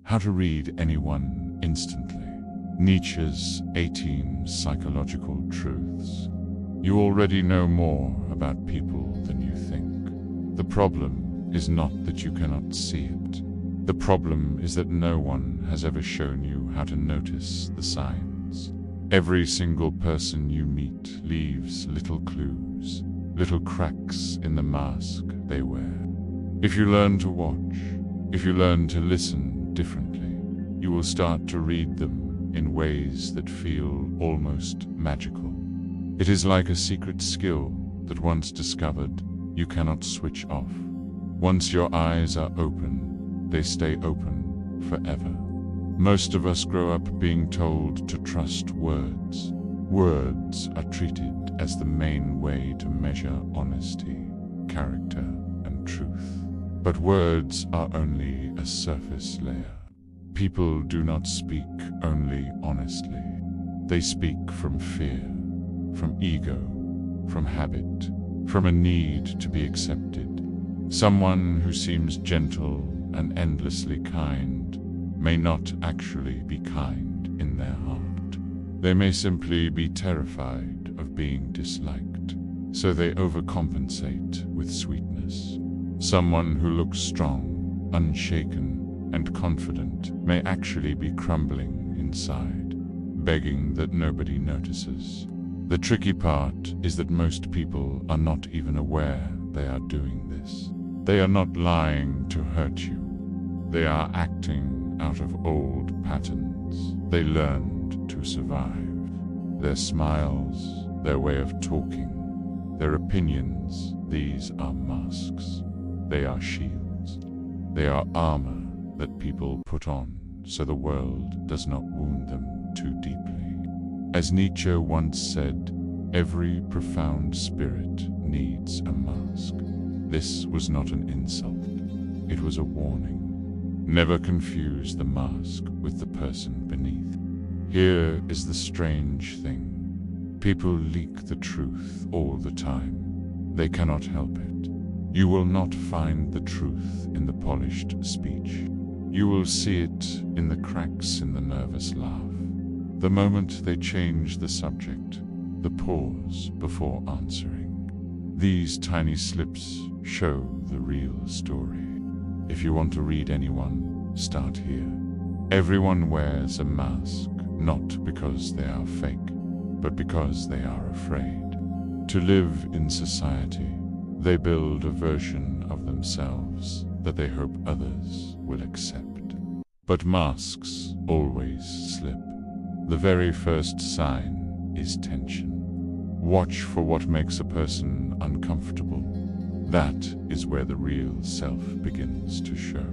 How to read anyone instantly. Nietzsche's 18 psychological truths. You already know more about people than you think. The problem is not that you cannot see it. The problem is that no one has ever shown you how to notice the signs. Every single person you meet leaves little clues, little cracks in the mask they wear. If you learn to watch, if you learn to listen differently, you will start to read them in ways that feel almost magical. It is like a secret skill that once discovered, you cannot switch off. Once your eyes are open, they stay open forever. Most of us grow up being told to trust words. Words are treated as the main way to measure honesty, character, and truth. But words are only a surface layer. People do not speak only honestly. They speak from fear, from ego, from habit, from a need to be accepted. Someone who seems gentle and endlessly kind may not actually be kind in their heart. They may simply be terrified of being disliked, so they overcompensate with sweetness. Someone who looks strong, unshaken, and confident may actually be crumbling inside, begging that nobody notices. The tricky part is that most people are not even aware they are doing this. They are not lying to hurt you. They are acting out of old patterns they learned to survive. Their smiles, their way of talking, their opinions, these are masks. They are shields. They are armor that people put on so the world does not wound them too deeply. As Nietzsche once said, every profound spirit needs a mask. This was not an insult. It was a warning. Never confuse the mask with the person beneath. Here is the strange thing. People leak the truth all the time. They cannot help it. You will not find the truth in the polished speech. You will see it in the cracks in the nervous laugh. The moment they change the subject, the pause before answering. These tiny slips show the real story. If you want to read anyone, start here. Everyone wears a mask, not because they are fake, but because they are afraid. To live in society, they build a version of themselves that they hope others will accept. But masks always slip. The very first sign is tension. Watch for what makes a person uncomfortable. That is where the real self begins to show.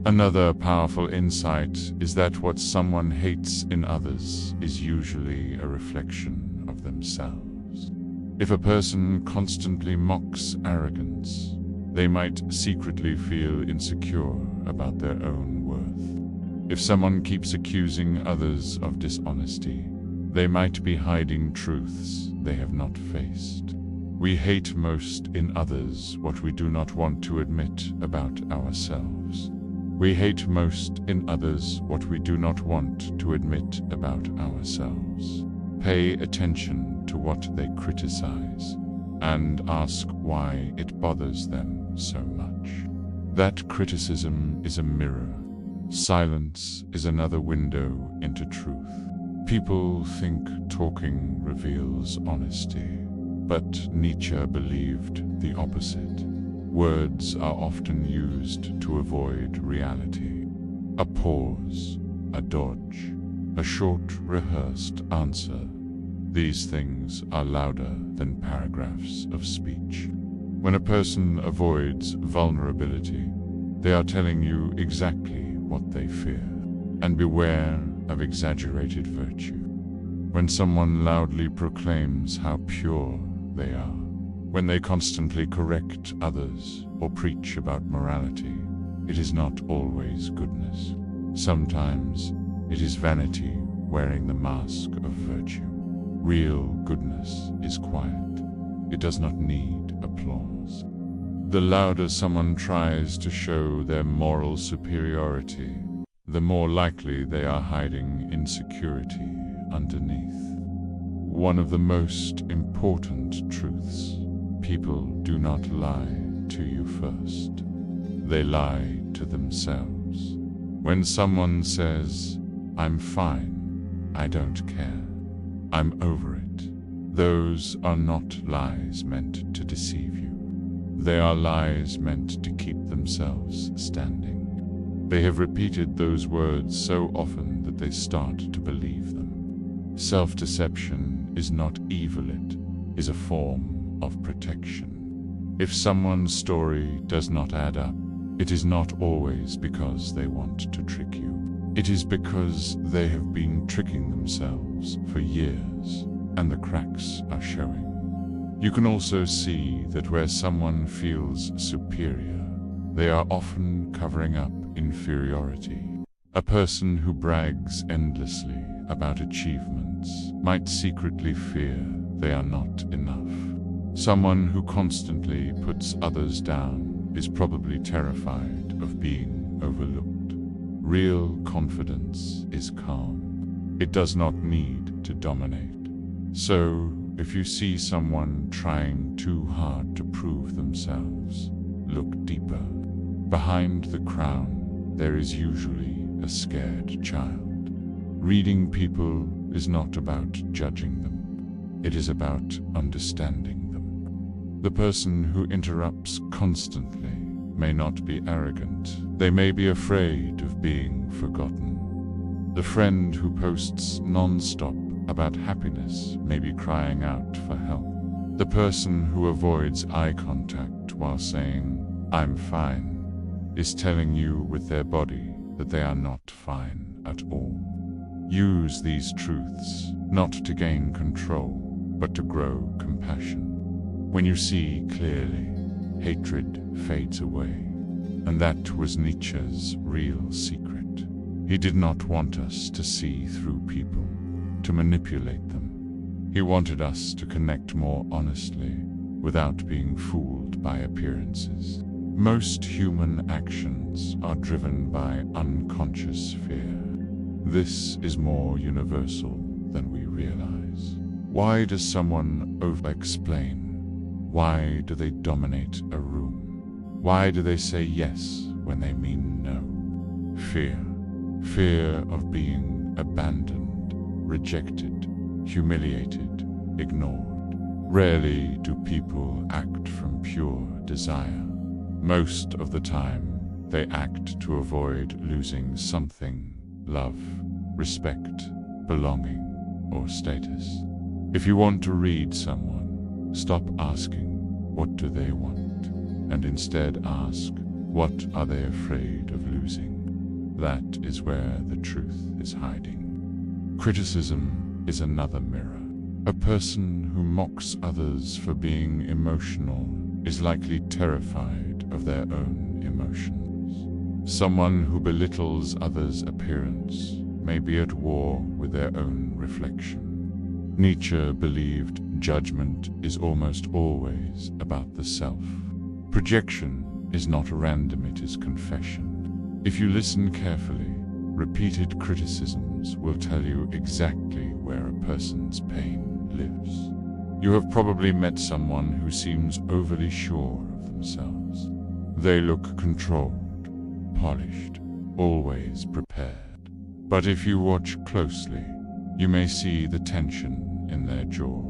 Another powerful insight is that what someone hates in others is usually a reflection of themselves. If a person constantly mocks arrogance, they might secretly feel insecure about their own worth. If someone keeps accusing others of dishonesty, they might be hiding truths they have not faced. We hate most in others what we do not want to admit about ourselves. We hate most in others what we do not want to admit about ourselves. Pay attention to what they criticize and ask why it bothers them so much. That criticism is a mirror. Silence is another window into truth. People think talking reveals honesty, but Nietzsche believed the opposite. Words are often used to avoid reality. A pause, a dodge, a short rehearsed answer. These things are louder than paragraphs of speech. When a person avoids vulnerability, they are telling you exactly what they fear. And beware of exaggerated virtue. When someone loudly proclaims how pure they are, when they constantly correct others or preach about morality, it is not always goodness. Sometimes it is vanity wearing the mask of virtue. Real goodness is quiet. It does not need applause. The louder someone tries to show their moral superiority, the more likely they are hiding insecurity underneath. One of the most important truths: people do not lie to you first. They lie to themselves. When someone says, "I'm fine, I don't care, I'm over it," those are not lies meant to deceive you. They are lies meant to keep themselves standing. They have repeated those words so often that they start to believe them. Self-deception is not evil, it is a form of protection. If someone's story does not add up, it is not always because they want to trick you. It is because they have been tricking themselves for years, and the cracks are showing. You can also see that where someone feels superior, they are often covering up inferiority. A person who brags endlessly about achievements might secretly fear they are not enough. Someone who constantly puts others down is probably terrified of being overlooked. Real confidence is calm. It does not need to dominate. So, if you see someone trying too hard to prove themselves, look deeper. Behind the crown, there is usually a scared child. Reading people is not about judging them. It is about understanding them. The person who interrupts constantly may not be arrogant. They may be afraid of being forgotten. The friend who posts non-stop about happiness may be crying out for help. The person who avoids eye contact while saying, "I'm fine," is telling you with their body that they are not fine at all. Use these truths not to gain control, but to grow compassion. When you see clearly, hatred fades away. And that was Nietzsche's real secret. He did not want us to see through people, to manipulate them. He wanted us to connect more honestly, without being fooled by appearances. Most human actions are driven by unconscious fear. This is more universal than we realize. Why does someone over-explain? Why do they dominate a room? Why do they say yes when they mean no? Fear. Fear of being abandoned, rejected, humiliated, ignored. Rarely do people act from pure desire. Most of the time, they act to avoid losing something: love, respect, belonging, or status. If you want to read someone, stop asking, "What do they want?" and instead ask, "What are they afraid of losing?" That is where the truth is hiding. Criticism is another mirror. A person who mocks others for being emotional is likely terrified of their own emotions. Someone who belittles others' appearance may be at war with their own reflection. Nietzsche believed judgment is almost always about the self. Projection is not random, it is confession. If you listen carefully, repeated criticisms will tell you exactly where a person's pain lives. You have probably met someone who seems overly sure of themselves. They look controlled, polished, always prepared. But if you watch closely, you may see the tension in their jaw,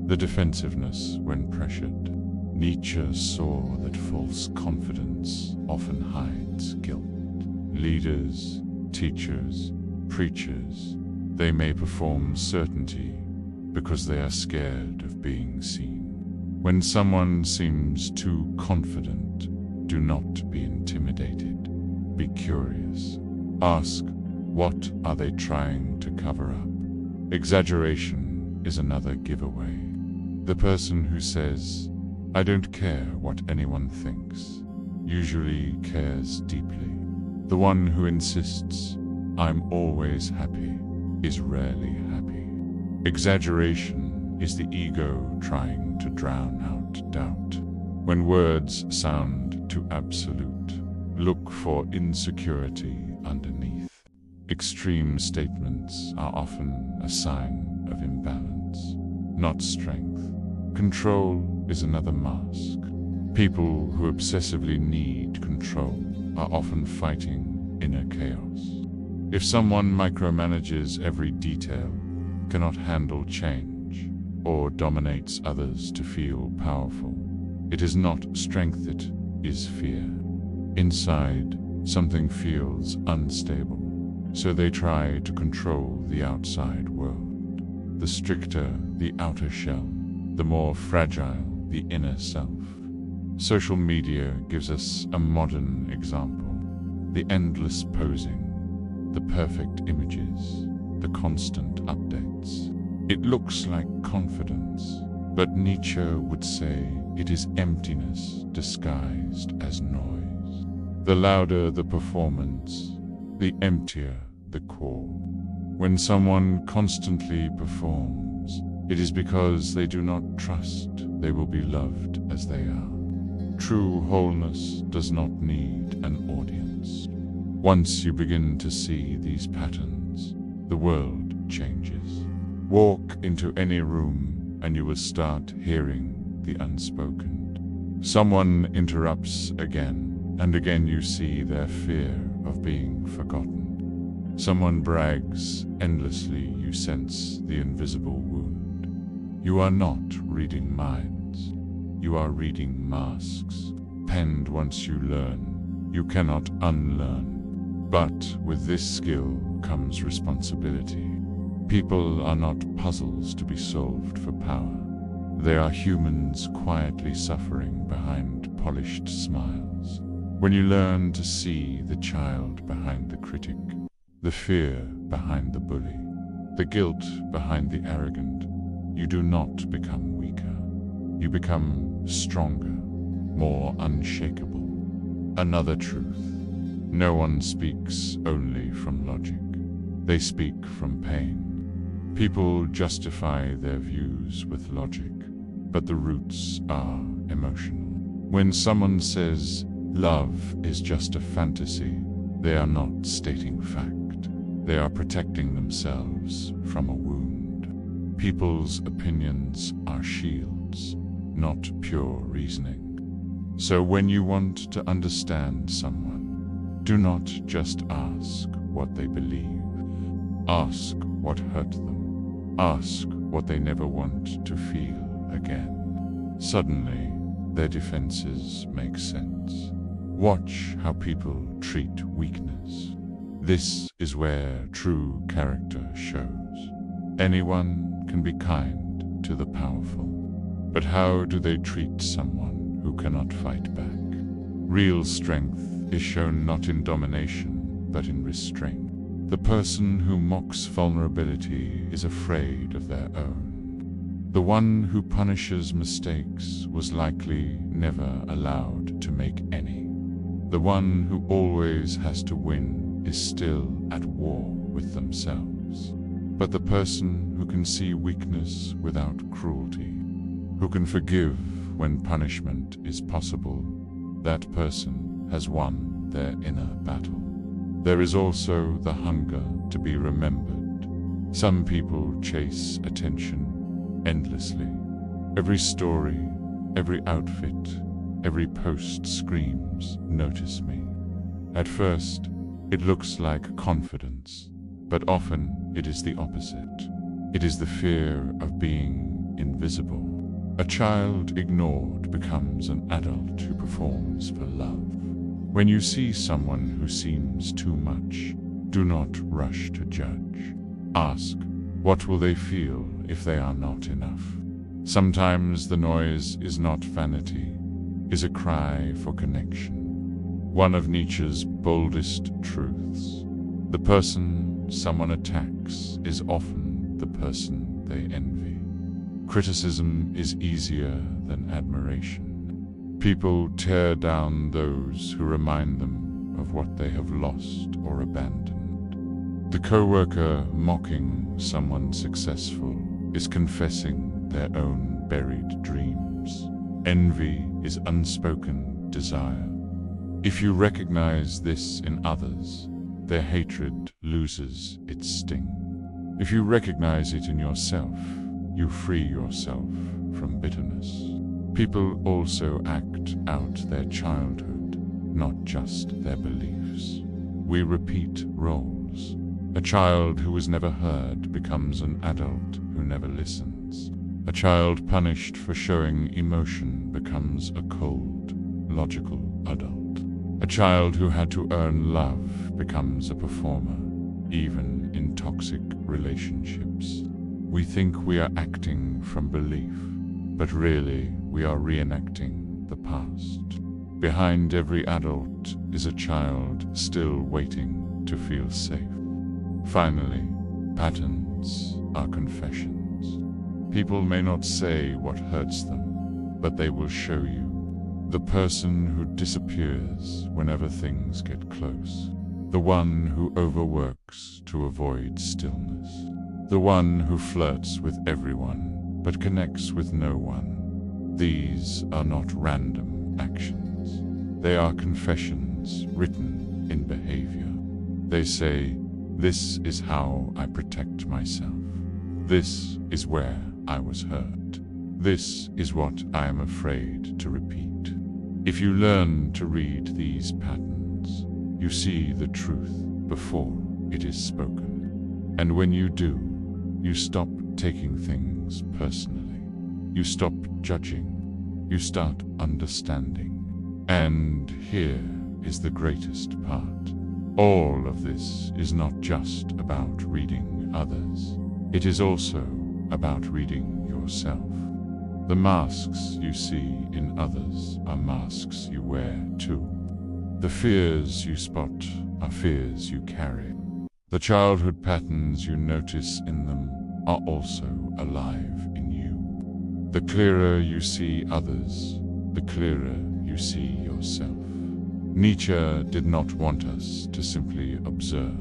the defensiveness when pressured. Nietzsche saw that false confidence often hides guilt. Leaders, teachers, preachers, they may perform certainty because they are scared of being seen. When someone seems too confident, do not be intimidated. Be curious. Ask, what are they trying to cover up? Exaggeration is another giveaway. The person who says, "I don't care what anyone thinks," usually cares deeply. The one who insists, "I'm always happy," is rarely happy. Exaggeration is the ego trying to drown out doubt. When words sound too absolute, look for insecurity underneath. Extreme statements are often a sign of imbalance, not strength. Control is another mask. People who obsessively need control are often fighting inner chaos. If someone micromanages every detail, cannot handle change, or dominates others to feel powerful, it is not strength, it is fear. Inside, something feels unstable, so they try to control the outside world. The stricter the outer shell, the more fragile the inner self. Social media gives us a modern example. The endless posing, the perfect images, the constant updates. It looks like confidence, but Nietzsche would say it is emptiness disguised as noise. The louder the performance, the emptier the core. When someone constantly performs, it is because they do not trust they will be loved as they are. True wholeness does not need an audience. Once you begin to see these patterns, the world changes. Walk into any room and you will start hearing the unspoken. Someone interrupts again, and again you see their fear of being forgotten. Someone brags endlessly, you sense the invisible wound. You are not reading minds. You are reading masks. Penned once you learn, you cannot unlearn. But with this skill comes responsibility. People are not puzzles to be solved for power. They are humans quietly suffering behind polished smiles. When you learn to see the child behind the critic, the fear behind the bully, the guilt behind the arrogant, you do not become weaker. You become stronger, more unshakable. Another truth: no one speaks only from logic. They speak from pain. People justify their views with logic, but the roots are emotional. When someone says love is just a fantasy, they are not stating fact. They are protecting themselves from a wound. People's opinions are shields, not pure reasoning. So when you want to understand someone, do not just ask what they believe. Ask what hurt them. Ask what they never want to feel again. Suddenly, their defenses make sense. Watch how people treat weakness. This is where true character shows. Anyone can be kind to the powerful, but how do they treat someone who cannot fight back? Real strength is shown not in domination, but in restraint. The person who mocks vulnerability is afraid of their own. The one who punishes mistakes was likely never allowed to make any. The one who always has to win is still at war with themselves. But the person who can see weakness without cruelty, who can forgive when punishment is possible, that person has won their inner battle. There is also the hunger to be remembered. Some people chase attention endlessly. Every story, every outfit, every post screams, "Notice me." At first, it looks like confidence, but often it is the opposite. It is the fear of being invisible. A child ignored becomes an adult who performs for love. When you see someone who seems too much, do not rush to judge. Ask, what will they feel if they are not enough? Sometimes the noise is not vanity, is a cry for connection. One of Nietzsche's boldest truths: the person someone attacks is often the person they envy. Criticism is easier than admiration. People tear down those who remind them of what they have lost or abandoned. The coworker mocking someone successful is confessing their own buried dreams. Envy is unspoken desire. If you recognize this in others, their hatred loses its sting. If you recognize it in yourself, you free yourself from bitterness. People also act out their childhood, not just their beliefs. We repeat roles. A child who was never heard becomes an adult who never listens. A child punished for showing emotion becomes a cold, logical adult. A child who had to earn love becomes a performer, even in toxic relationships. We think we are acting from belief, but really we are reenacting the past. Behind every adult is a child still waiting to feel safe. Finally, patterns are confessions. People may not say what hurts them, but they will show you. The person who disappears whenever things get close. The one who overworks to avoid stillness. The one who flirts with everyone, but connects with no one. These are not random actions. They are confessions written in behavior. They say, "This is how I protect myself. This is where I was hurt. This is what I am afraid to repeat." If you learn to read these patterns, you see the truth before it is spoken. And when you do, you stop taking things personally. You stop judging. You start understanding. And here is the greatest part. All of this is not just about reading others. It is also about reading yourself. The masks you see in others are masks you wear too. The fears you spot are fears you carry. The childhood patterns you notice in them are also alive in you. The clearer you see others, the clearer you see yourself. Nietzsche did not want us to simply observe.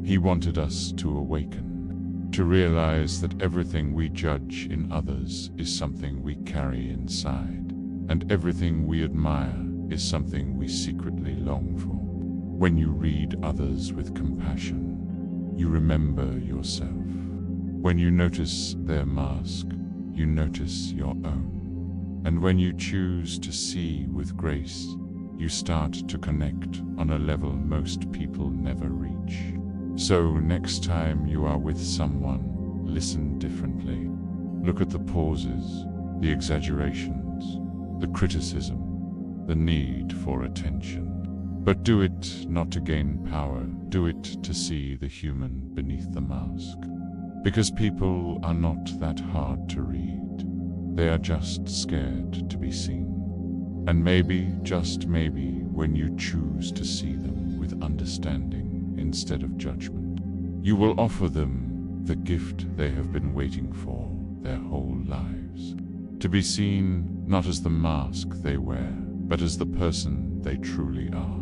He wanted us to awaken, to realize that everything we judge in others is something we carry inside, and everything we admire is something we secretly long for. When you read others with compassion, you remember yourself. When you notice their mask, you notice your own. And when you choose to see with grace, you start to connect on a level most people never reach. So next time you are with someone, listen differently. Look at the pauses, the exaggerations, the criticism, the need for attention. But do it not to gain power, do it to see the human beneath the mask. Because people are not that hard to read. They are just scared to be seen. And maybe, just maybe, when you choose to see them with understanding instead of judgment, you will offer them the gift they have been waiting for their whole lives. To be seen not as the mask they wear, but as the person they truly are.